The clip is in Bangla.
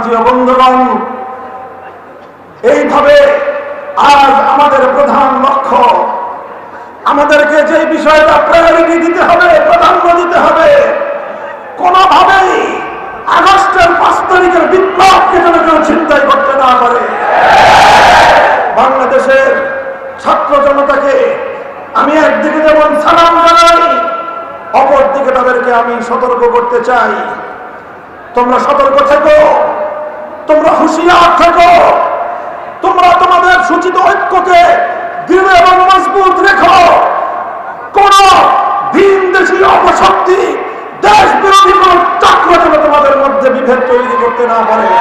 প্রিয় বন্ধুগণ, এইভাবে আজ আমাদের প্রধান লক্ষ্য, আমাদেরকে যে বিষয়টা প্রায়োরিটি দিতে হবে, প্রাধান্য দিতে হবে, কোনোভাবেই আগস্টের 5 তারিখের বিপ্লবকে যেন কেউ চিন্তাই করতে না পারে। বাংলাদেশের ছাত্র জনতাকে আমি একদিকে যেমন সালাম জানাই, অপরদিকে তাদেরকে আমি সতর্ক করতে চাই, তোমরা সতর্ক থেকো, তোমরা হুঁশিয়ার থেকো, তোমরা তোমাদের সূচিত ঐক্যকে দৃঢ় এবং মজবুত রেখো। কোন ভিন দেশি অপশক্তি, দেশ বিরোধী কোন চক্র যেন তোমাদের মধ্যে বিভেদ তৈরি করতে না পারে।